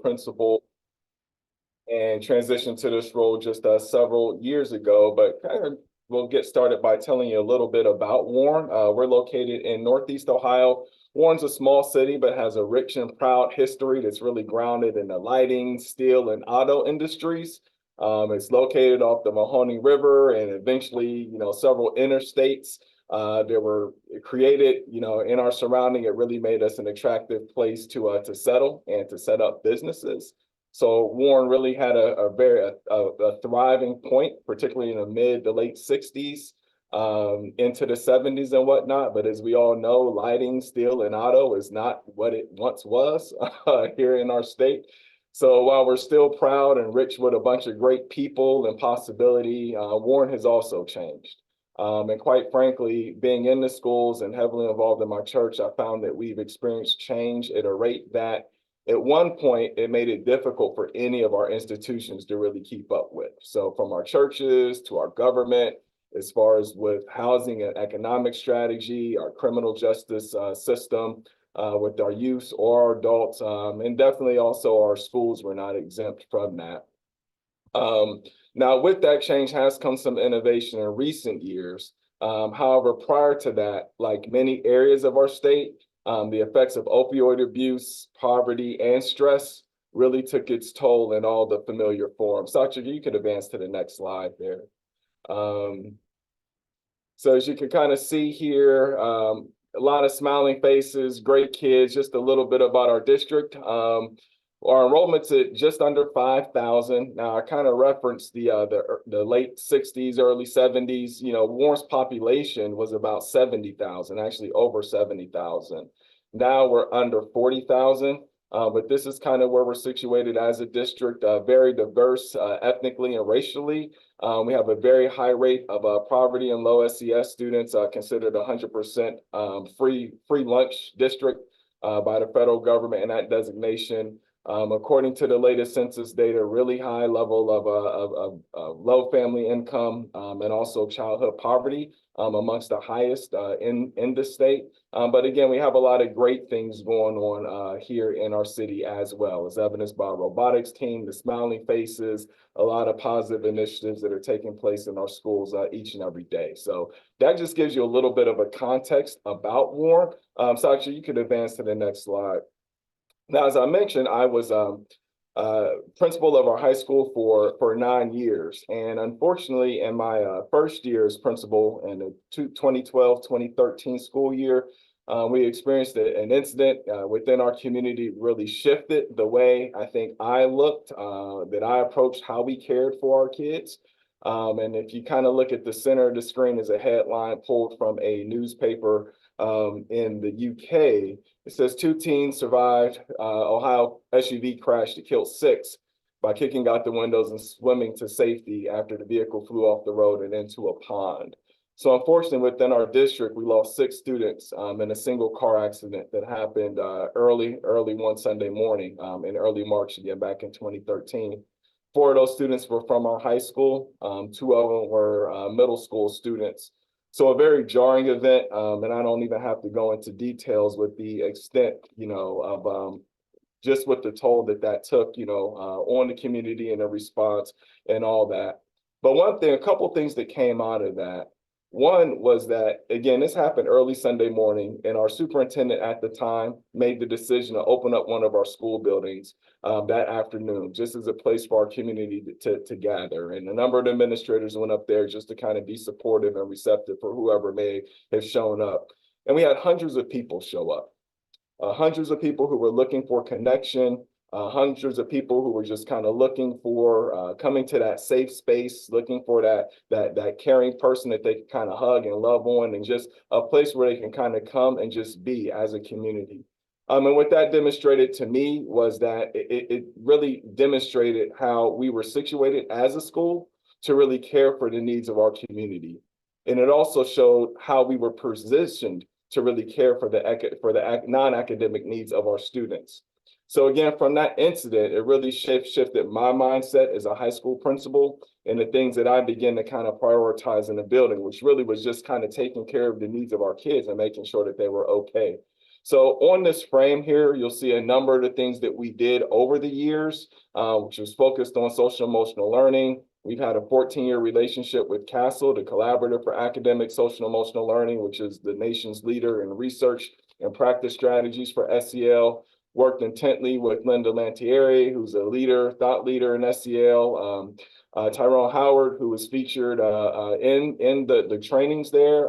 principal and transitioned to this role just several years ago, but kind of we'll get started by telling you a little bit about Warren. We're located in Northeast Ohio. Warren's a small city, but has a rich and proud history that's really grounded in the lighting, steel, and auto industries. It's located off the Mahoney River and eventually, several interstates that were created, in our surrounding. It really made us an attractive place to settle and to set up businesses. So Warren really had a very thriving point, particularly in the mid to late 60s, into the 70s and whatnot. But as we all know, lighting, steel, and auto is not what it once was here in our state. So while we're still proud and rich with a bunch of great people and possibility, Warren has also changed. And quite frankly, being in the schools and heavily involved in my church, I found that we've experienced change at a rate that at one point, it made it difficult for any of our institutions to really keep up with. So from our churches to our government, as far as with housing and economic strategy, our criminal justice system, with our youth or our adults, and definitely also our schools were not exempt from that. Now, with that change has come some innovation in recent years. However, prior to that, like many areas of our state, the effects of opioid abuse, poverty, and stress really took its toll in all the familiar forms. Sasha, you could advance to the next slide there. So as you can kind of see here, a lot of smiling faces, great kids, just a little bit about our district. Our enrollment's at just under 5,000. Now, I kind of referenced the late 60s, early 70s. Warren's population was about 70,000, actually over 70,000. Now we're under 40,000, but this is kind of where we're situated as a district, very diverse ethnically and racially. We have a very high rate of poverty and low SES students, considered 100% free lunch district by the federal government, and that designation. According to the latest census data, really high level of low family income and also childhood poverty amongst the highest in the state. But again, we have a lot of great things going on here in our city as well, as evidenced by our robotics team, the smiling faces, a lot of positive initiatives that are taking place in our schools each and every day. So that just gives you a little bit of a context about Warren. Saksha, you could advance to the next slide. Now, as I mentioned, I was principal of our high school for 9 years. And unfortunately, in my first year as principal in the 2012-2013 school year, we experienced an incident within our community, really shifted the way I think I looked, that I approached how we cared for our kids. And if you kind of look at the center of the screen is a headline pulled from a newspaper in the UK. It says 2 teens survived Ohio SUV crash that killed 6 by kicking out the windows and swimming to safety after the vehicle flew off the road and into a pond. So unfortunately, within our district, we lost 6 students in a single car accident that happened early one Sunday morning in early March, again, back in 2013. 4 of those students were from our high school. 2 of them were middle school students. So a very jarring event, and I don't even have to go into details with the extent, of just what the toll that took, on the community and the response and all that. But a couple things that came out of that. One was that, again, this happened early Sunday morning, and our superintendent at the time made the decision to open up one of our school buildings that afternoon, just as a place for our community to gather. And a number of administrators went up there just to kind of be supportive and receptive for whoever may have shown up. And we had hundreds of people show up, hundreds of people who were looking for connection, hundreds of people who were just kind of looking for coming to that safe space, looking for that caring person that they can kind of hug and love on, and just a place where they can kind of come and just be as a community. And what that demonstrated to me was that it really demonstrated how we were situated as a school to really care for the needs of our community. And it also showed how we were positioned to really care for the non-academic needs of our students. So again, from that incident, it really shifted my mindset as a high school principal and the things that I began to kind of prioritize in the building, which really was just kind of taking care of the needs of our kids and making sure that they were okay. So on this frame here, you'll see a number of the things that we did over the years, which was focused on social emotional learning. We've had a 14-year relationship with CASEL, the Collaborative for Academic Social Emotional Learning, which is the nation's leader in research and practice strategies for SEL. Worked intently with Linda Lantieri, who's a leader, thought leader in SEL. Tyrone Howard, who was featured in the trainings there.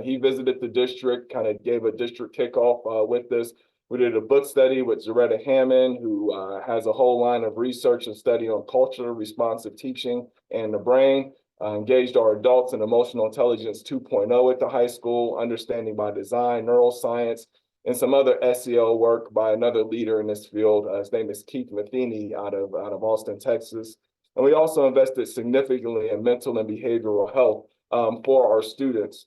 He visited the district, kind of gave a district kickoff with this. We did a book study with Zaretta Hammond, who has a whole line of research and study on culture, responsive teaching, and the brain. Engaged our adults in emotional intelligence 2.0 at the high school, understanding by design, neuroscience, and some other SEL work by another leader in this field. His name is Keith Matheny out of Austin, Texas. And we also invested significantly in mental and behavioral health for our students.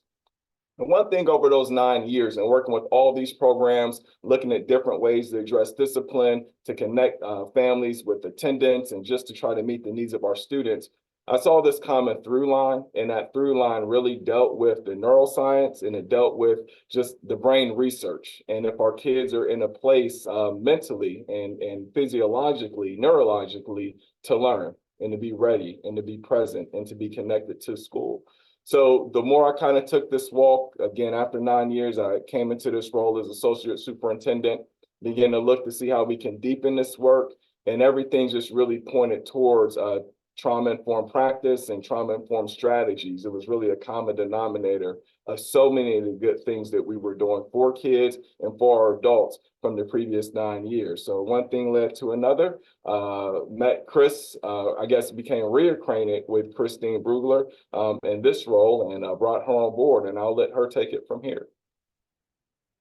And one thing over those 9 years and working with all these programs, looking at different ways to address discipline, to connect families with attendance, and just to try to meet the needs of our students, I saw this common through line, and that through line really dealt with the neuroscience, and it dealt with just the brain research. And if our kids are in a place mentally and physiologically, neurologically to learn and to be ready and to be present and to be connected to school. So the more I kind of took this walk, again, after 9 years, I came into this role as associate superintendent, began to look to see how we can deepen this work, and everything just really pointed towards trauma-informed practice and trauma-informed strategies. It was really a common denominator of so many of the good things that we were doing for kids and for our adults from the previous 9 years. So one thing led to another. Met Chris, I guess became reacquainted with Christine Brugler in this role, and brought her on board, and I'll let her take it from here.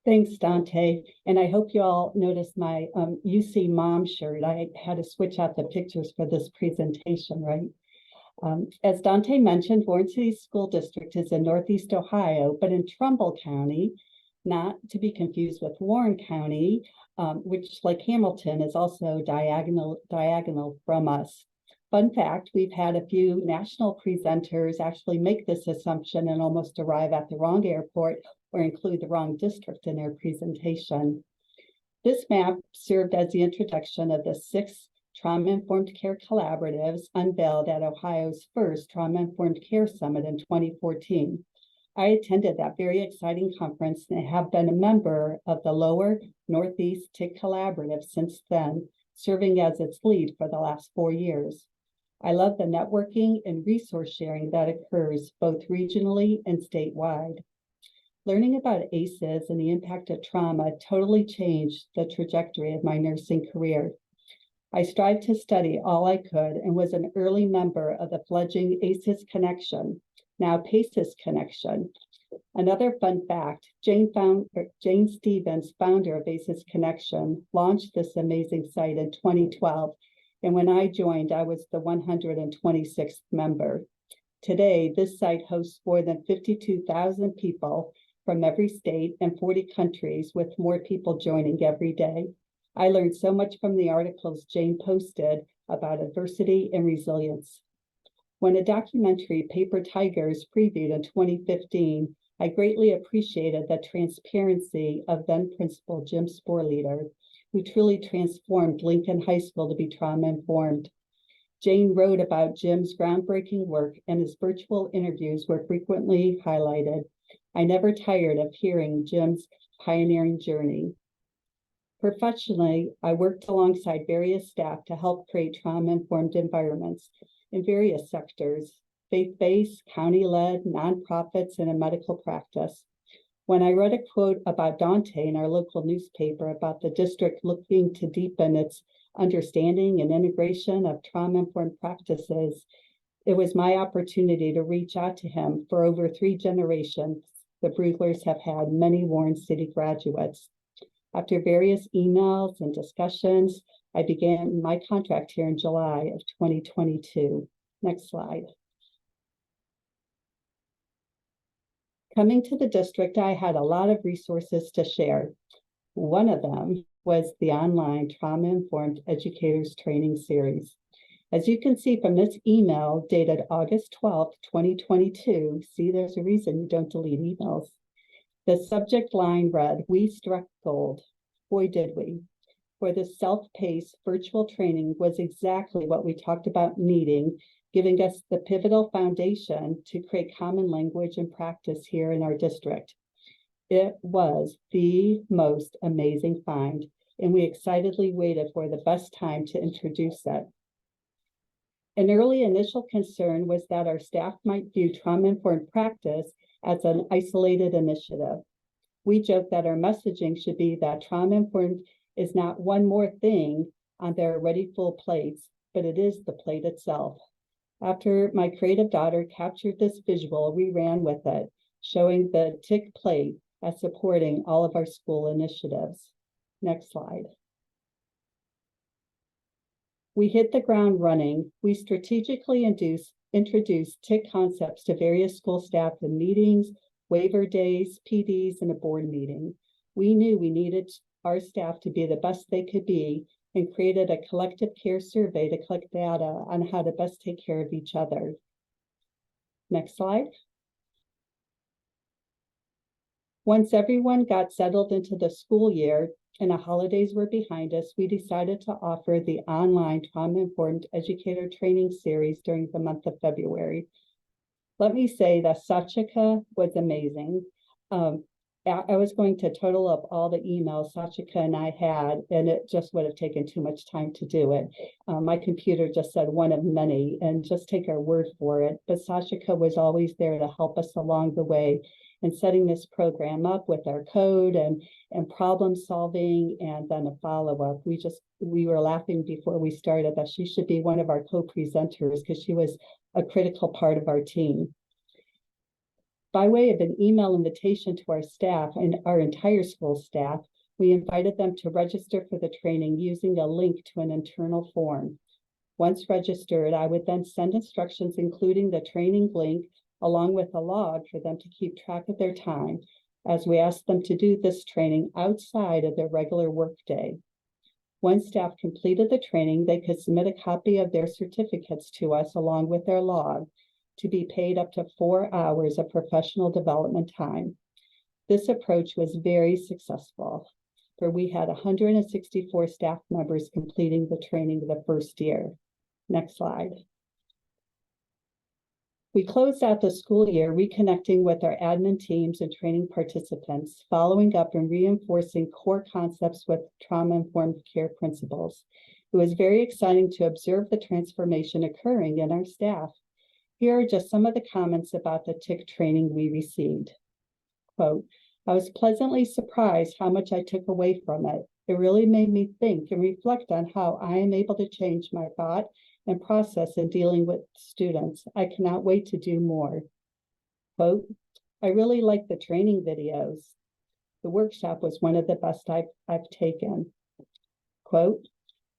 Thanks, Dante. And I hope you all noticed my UC mom shirt. I had to switch out the pictures for this presentation, right? As Dante mentioned, Warren City School District is in Northeast Ohio, but in Trumbull County, not to be confused with Warren County, which, like Hamilton, is also diagonal from us. Fun fact, we've had a few national presenters actually make this assumption and almost arrive at the wrong airport or include the wrong district in their presentation. This map served as the introduction of the 6 trauma-informed care collaboratives unveiled at Ohio's first Trauma-Informed Care Summit in 2014. I attended that very exciting conference and have been a member of the Lower Northeast TIC Collaborative since then, serving as its lead for the last 4 years. I love the networking and resource sharing that occurs both regionally and statewide. Learning about ACEs and the impact of trauma totally changed the trajectory of my nursing career. I strived to study all I could and was an early member of the fledgling ACEs Connection, now PACES Connection. Another fun fact, Jane Stevens, founder of ACEs Connection, launched this amazing site in 2012, and when I joined, I was the 126th member. Today, this site hosts more than 52,000 people from every state and 40 countries, with more people joining every day. I learned so much from the articles Jane posted about adversity and resilience. When a documentary, Paper Tigers, previewed in 2015, I greatly appreciated the transparency of then Principal Jim Sporleader, who truly transformed Lincoln High School to be trauma-informed. Jane wrote about Jim's groundbreaking work, and his virtual interviews were frequently highlighted. I never tired of hearing Jim's pioneering journey. Professionally, I worked alongside various staff to help create trauma-informed environments in various sectors, faith-based, county-led, nonprofits, and in medical practice. When I read a quote about Dante in our local newspaper about the district looking to deepen its understanding and integration of trauma-informed practices, it was my opportunity to reach out to him. For over 3 generations, the Bruglers have had many Warren City graduates. After various emails and discussions, I began my contract here in July of 2022. Next slide. Coming to the district, I had a lot of resources to share. One of them was the online Trauma-Informed Educators Training Series. As you can see from this email dated August 12th, 2022, see, there's a reason you don't delete emails. The subject line read, "We struck gold." Boy, did we. For the self-paced virtual training was exactly what we talked about needing, giving us the pivotal foundation to create common language and practice here in our district. It was the most amazing find, and we excitedly waited for the best time to introduce it. An early initial concern was that our staff might view trauma-informed practice as an isolated initiative. We joke that our messaging should be that trauma-informed is not one more thing on their already full plates, but it is the plate itself. After my creative daughter captured this visual, we ran with it, showing the TIC plate as supporting all of our school initiatives. Next slide. We hit the ground running. We strategically introduced TIC concepts to various school staff in meetings, waiver days, PDs, and a board meeting. We knew we needed our staff to be the best they could be and created a collective care survey to collect data on how to best take care of each other. Next slide. Once everyone got settled into the school year and the holidays were behind us, we decided to offer the online trauma-informed educator training series during the month of February. Let me say that Sachika was amazing. I was going to total up all the emails Sachika and I had, and it just would have taken too much time to do it. My computer just said one of many, and just take our word for it. But Sachika was always there to help us along the way in setting this program up with our code and problem solving, and then a follow-up. We were laughing before we started that she should be one of our co-presenters because she was a critical part of our team. By way of an email invitation to our staff and our entire school staff, we invited them to register for the training using a link to an internal form. Once registered, I would then send instructions including the training link along with a log for them to keep track of their time, as we asked them to do this training outside of their regular workday. Once staff completed the training, they could submit a copy of their certificates to us along with their log to be paid up to 4 hours of professional development time. This approach was very successful, for we had 164 staff members completing the training the first year. Next slide. We closed out the school year reconnecting with our admin teams and training participants, following up and reinforcing core concepts with trauma-informed care principles. It was very exciting to observe the transformation occurring in our staff. Here are just some of the comments about the TIC training we received. Quote, "I was pleasantly surprised how much I took away from it. It really made me think and reflect on how I am able to change my thought and process in dealing with students. I cannot wait to do more." Quote, "I really like the training videos. The workshop was one of the best I've taken." Quote,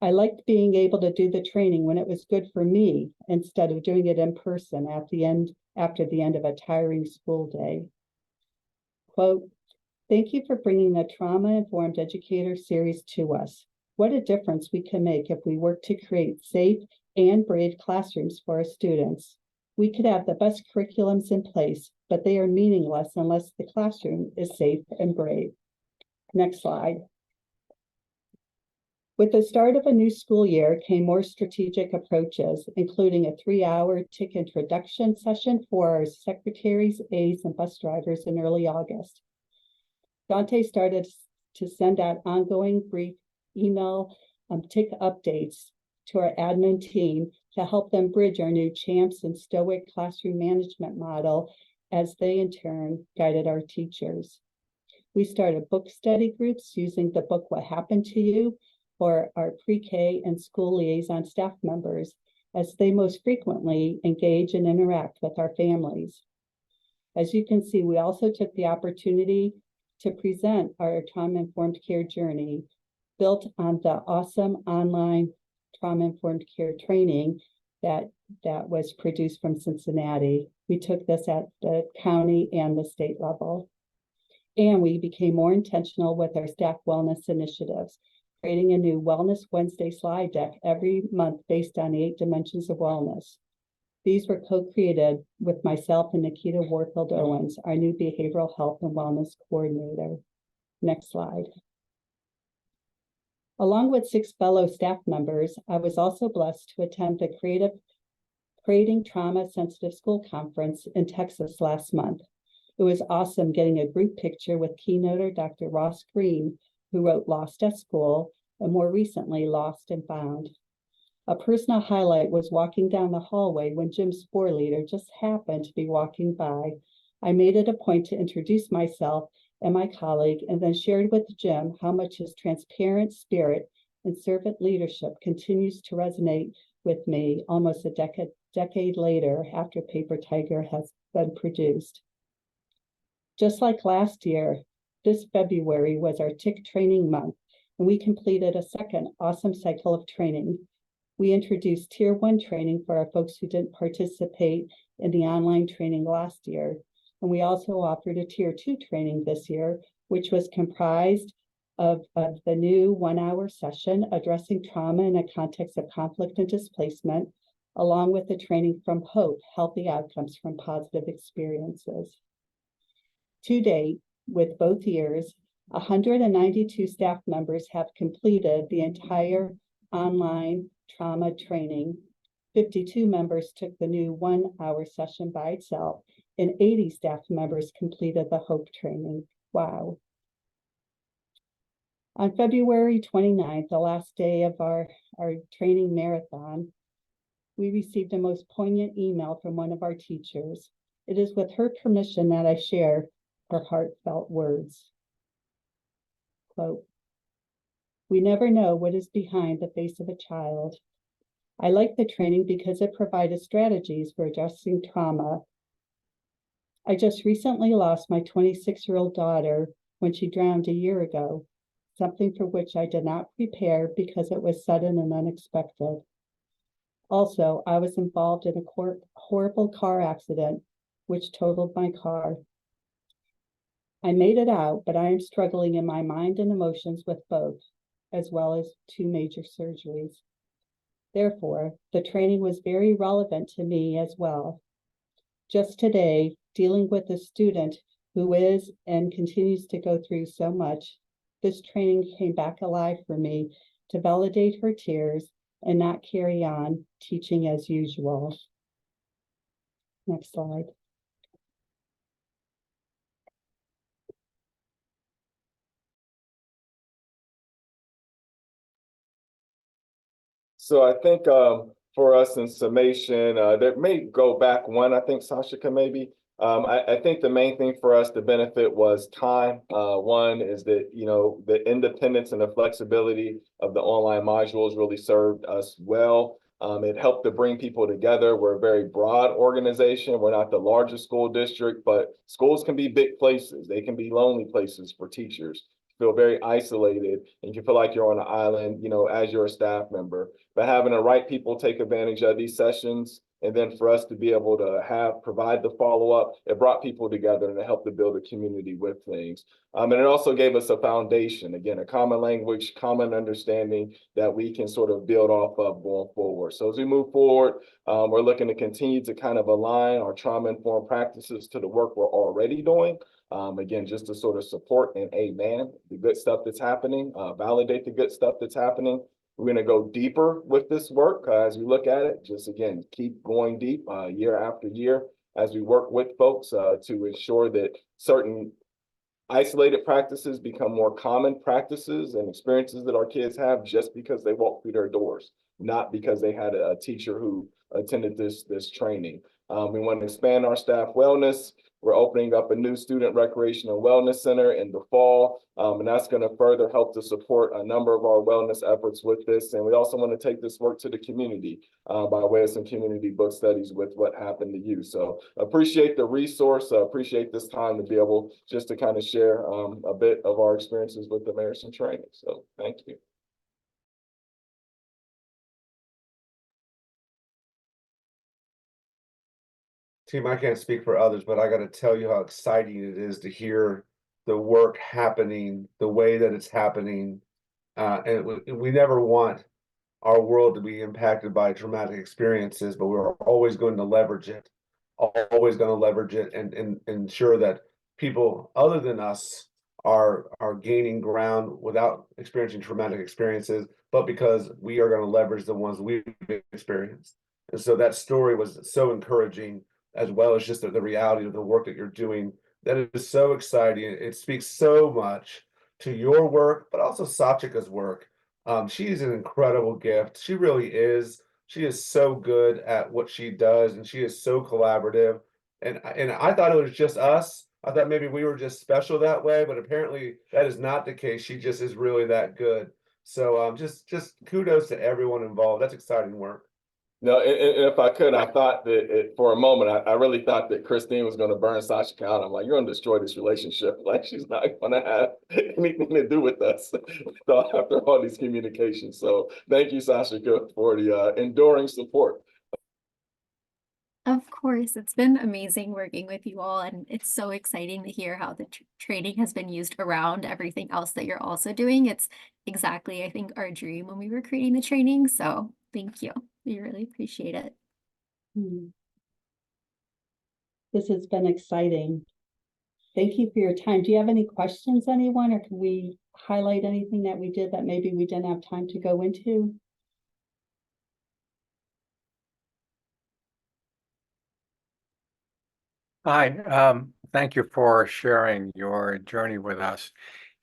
"I liked being able to do the training when it was good for me instead of doing it in person after the end of a tiring school day." Quote, "Thank you for bringing the trauma-informed educator series to us. What a difference we can make if we work to create safe and brave classrooms for our students. We could have the best curriculums in place, but they are meaningless unless the classroom is safe and brave." Next slide. With the start of a new school year came more strategic approaches, including a 3-hour TIC introduction session for our secretaries, aides, and bus drivers in early August. Dante started to send out ongoing brief email TIC updates to our admin team to help them bridge our new CHAMPS and STOIC classroom management model as they in turn guided our teachers. We started book study groups using the book What Happened to You for our pre-K and school liaison staff members, as they most frequently engage and interact with our families. As you can see, we also took the opportunity to present our trauma-informed care journey built on the awesome online trauma-informed care training that was produced from Cincinnati. We took this at the county and the state level. And we became more intentional with our staff wellness initiatives, creating a new Wellness Wednesday slide deck every month based on the 8 dimensions of wellness. These were co-created with myself and Nikita Warfield Owens, our new Behavioral Health and Wellness Coordinator. Next slide. Along with 6 fellow staff members, I was also blessed to attend the Creating Trauma Sensitive School Conference in Texas last month. It was awesome getting a group picture with keynoter Dr. Ross Green, who wrote Lost at School, and more recently, Lost and Found. A personal highlight was walking down the hallway when Jim Sporleader just happened to be walking by. I made it a point to introduce myself and my colleague, and then shared with Jim how much his transparent spirit and servant leadership continues to resonate with me almost a decade later after Paper Tiger has been produced. Just like last year, this February was our TIC training month, and we completed a second awesome cycle of training. We introduced Tier 1 training for our folks who didn't participate in the online training last year. And we also offered a Tier 2 training this year, which was comprised of the new 1-hour session addressing trauma in a context of conflict and displacement, along with the training from HOPE, Healthy Outcomes from Positive Experiences. To date, with both years, 192 staff members have completed the entire online trauma training. 52 members took the new 1-hour session by itself, and 80 staff members completed the HOPE training. Wow. On February 29th, the last day of our training marathon, we received a most poignant email from one of our teachers. It is with her permission that I share her heartfelt words. Quote, "We never know what is behind the face of a child. I like the training because it provided strategies for addressing trauma. I just recently lost my 26-year-old daughter when she drowned a year ago, something for which I did not prepare because it was sudden and unexpected. Also, I was involved in a horrible car accident, which totaled my car. I made it out, but I am struggling in my mind and emotions with both, as well as 2 major surgeries. Therefore, the training was very relevant to me as well. Just today, dealing with a student who is and continues to go through so much, this training came back alive for me to validate her tears and not carry on teaching as usual." Next slide. So I think for us in summation, that may go back one, I think Sashika maybe. I think the main thing for us, the benefit was time. One is that, the independence and the flexibility of the online modules really served us well. It helped to bring people together. We're a very broad organization. We're not the largest school district, but schools can be big places. They can be lonely places for teachers. Feel very isolated and you feel like you're on an island, as you're a staff member. But having the right people take advantage of these sessions, and then for us to be able to provide the follow-up, it brought people together and it helped to build a community with things. And it also gave us a foundation, again, a common language, common understanding that we can sort of build off of going forward. So as we move forward, we're looking to continue to kind of align our trauma-informed practices to the work we're already doing. Again, just to sort of support and amen the good stuff that's happening, validate the good stuff that's happening. We're going to go deeper with this work as we look at it. Just again, keep going deep year after year as we work with folks to ensure that certain isolated practices become more common practices and experiences that our kids have just because they walk through their doors, not because they had a teacher who attended this training. We want to expand our staff wellness. We're opening up a new student recreation and wellness center in the fall, and that's going to further help to support a number of our wellness efforts with this. And we also want to take this work to the community by way of some community book studies with what happened to you. So appreciate the resource, appreciate this time to be able just to kind of share a bit of our experiences with the Marison training. So thank you. Team, I can't speak for others, but I got to tell you how exciting it is to hear the work happening, the way that it's happening. And we never want our world to be impacted by traumatic experiences, but we're always going to leverage it, always going to leverage it and ensure that people other than us are gaining ground without experiencing traumatic experiences, but because we are going to leverage the ones we've experienced. And so that story was so encouraging, as well as just the reality of the work that you're doing. That is so exciting. It speaks so much to your work, but also Sachika's work. She's an incredible gift. She really is. She is so good at what she does, and she is so collaborative. And I thought it was just us. I thought maybe we were just special that way, but apparently that is not the case. She just is really that good. So just kudos to everyone involved. That's exciting work. No, and if I could, I thought that for a moment, I really thought that Christine was going to burn Sasha out. I'm like, you're going to destroy this relationship. Like, she's not going to have anything to do with us after all these communications. So thank you, Sasha, for the enduring support. Of course, it's been amazing working with you all, and it's so exciting to hear how the training has been used around everything else that you're also doing. It's exactly, I think, our dream when we were creating the training. So thank you. We really appreciate it. This has been exciting. Thank you for your time. Do you have any questions, anyone, or can we highlight anything that we did that maybe we didn't have time to go into? Hi, thank you for sharing your journey with us.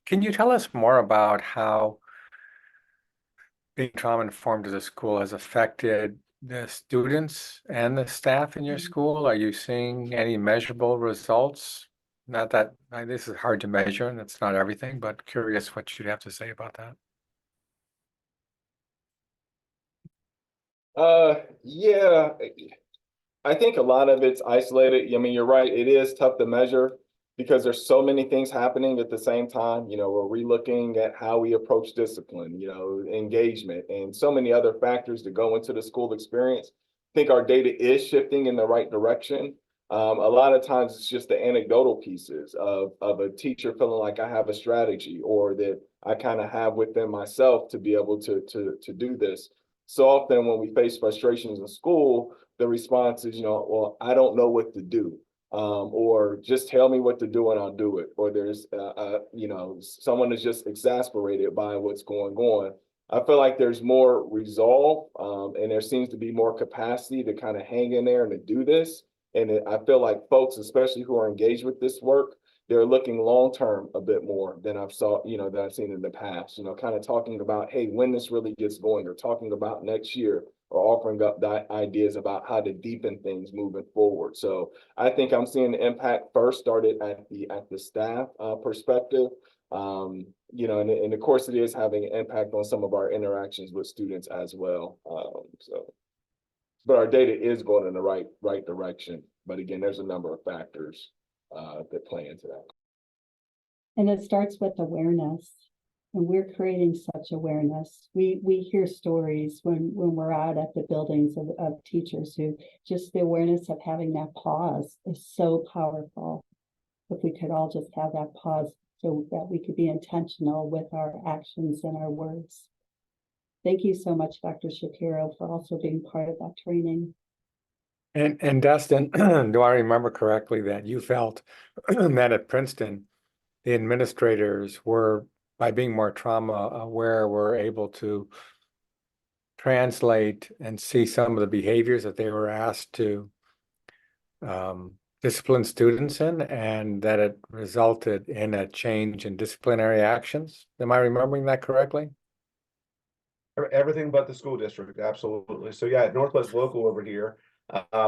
Can you tell us more about how being trauma-informed as a school has affected the students and the staff in your school? Are you seeing any measurable results? Not that this is hard to measure and it's not everything, but curious what you'd have to say about that. Yeah, I think a lot of it's isolated. I mean, you're right. It is tough to measure because there's so many things happening at the same time. You know, we're relooking at how we approach discipline, you know, engagement, and so many other factors that go into the school experience. I think our data is shifting in the right direction. A lot of times it's just the anecdotal pieces of a teacher feeling like I have a strategy or that I kind of have within myself to be able to do this. So often when we face frustrations in school, the response is, you know, well, I don't know what to do. Or just tell me what to do and I'll do it. Or there's, you know, someone is just exasperated by what's going on. I feel like there's more resolve, and there seems to be more capacity to kind of hang in there and to do this. And I feel like folks, especially who are engaged with this work, they're looking long term a bit more than that I've seen in the past. You know, kind of talking about, hey, when this really gets going, or talking about next year, or offering up ideas about how to deepen things moving forward. So I think I'm seeing the impact first started at the staff perspective. You know, and of course it is having an impact on some of our interactions with students as well. But our data is going in the right direction. But again, there's a number of factors that play into that. And it starts with awareness. And we're creating such awareness. We hear stories when we're out at the buildings of teachers who just the awareness of having that pause is so powerful. If we could all just have that pause so that we could be intentional with our actions and our words. Thank you so much, Dr. Shapiro, for also being part of that training. And Dustin, do I remember correctly that you felt that at Princeton, the administrators were, by being more trauma aware, were able to translate and see some of the behaviors that they were asked to discipline students in, and that it resulted in a change in disciplinary actions? Am I remembering that correctly? Everything but the school district, absolutely. So yeah, at Northwest Local over here,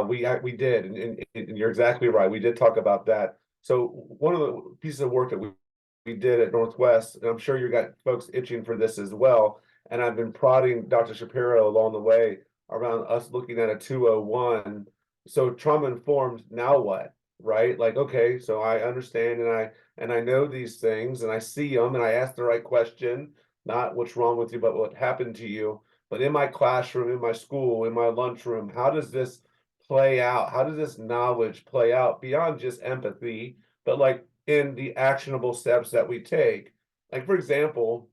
we did, and you're exactly right. We did talk about that. So one of the pieces of work that we did at Northwest, and I'm sure you got folks itching for this as well, and I've been prodding Dr. Shapiro along the way around us looking at a 201. So trauma informed, now what? Right? Like, okay, so I understand and I know these things and I see them and I ask the right question, not what's wrong with you, but what happened to you. But in my classroom, in my school, in my lunchroom, how does this play out? How does this knowledge play out beyond just empathy, but like in the actionable steps that we take? Like, for example,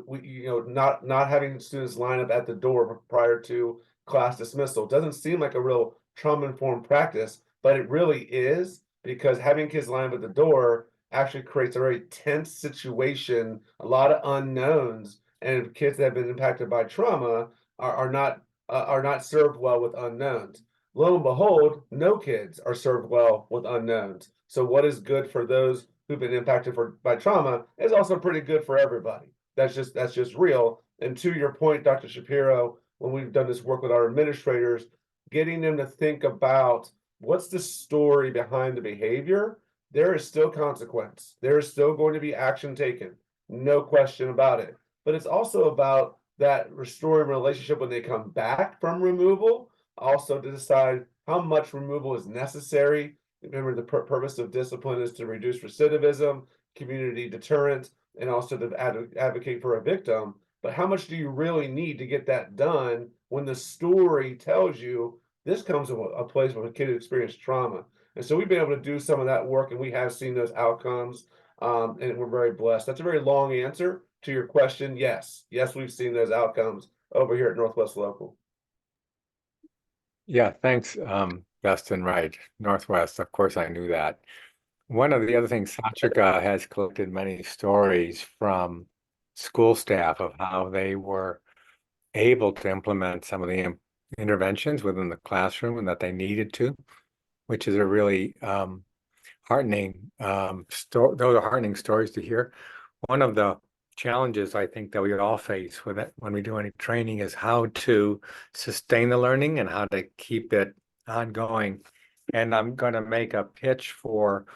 not having students line up at the door prior to class dismissal doesn't seem like a real trauma-informed practice, but it really is, because having kids line up at the door actually creates a very tense situation, a lot of unknowns, and kids that have been impacted by trauma are not served well with unknowns. Lo and behold, no kids are served well with unknowns. So what is good for those who've been impacted by trauma is also pretty good for everybody. That's just real. And to your point, Dr. Shapiro, when we've done this work with our administrators, getting them to think about what's the story behind the behavior, there is still consequence. There is still going to be action taken, no question about it. But it's also about that restoring relationship when they come back from removal, also to decide how much removal is necessary. Remember, the purpose of discipline is to reduce recidivism, community deterrent, and also to advocate for a victim. But how much do you really need to get that done when the story tells you this comes from a place where a kid experienced trauma? And so we've been able to do some of that work, and we have seen those outcomes, and we're very blessed. That's a very long answer to your question. Yes, we've seen those outcomes over here at Northwest Local. Yeah, thanks, Dustin. Right, Northwest. Of course, I knew that. One of the other things, Satrika has collected many stories from school staff of how they were able to implement some of the interventions within the classroom and that they needed to, which is a really heartening those are heartening stories to hear. One of the challenges I think that we all face with it when we do any training is how to sustain the learning and how to keep it ongoing. And I'm going to make a pitch for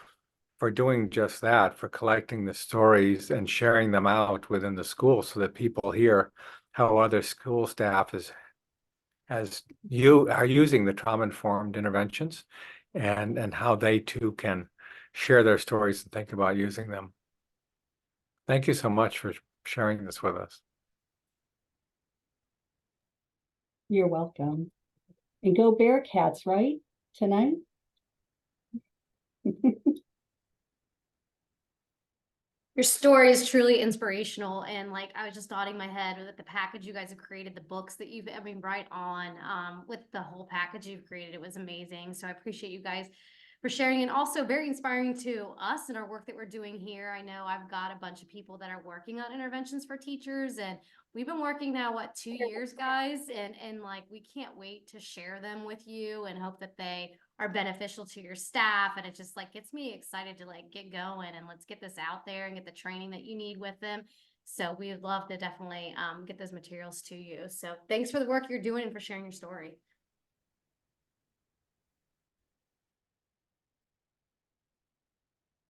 doing just that, for collecting the stories and sharing them out within the school so that people hear how other school staff as you are using the trauma-informed interventions and how they too can share their stories and think about using them. Thank you so much for sharing this with us. You're welcome. And go Bearcats, right? Tonight? Your story is truly inspirational, and like I was just nodding my head with the package you guys have created, the books that you've, I mean, right on with the whole package you've created. It was amazing. So I appreciate you guys for sharing, and also very inspiring to us and our work that we're doing here. I know I've got a bunch of people that are working on interventions for teachers, and we've been working now, what, 2 years, guys? And like, we can't wait to share them with you and hope that they are beneficial to your staff. And it just like gets me excited to like get going and let's get this out there and get the training that you need with them. So we would love to definitely get those materials to you. So thanks for the work you're doing and for sharing your story.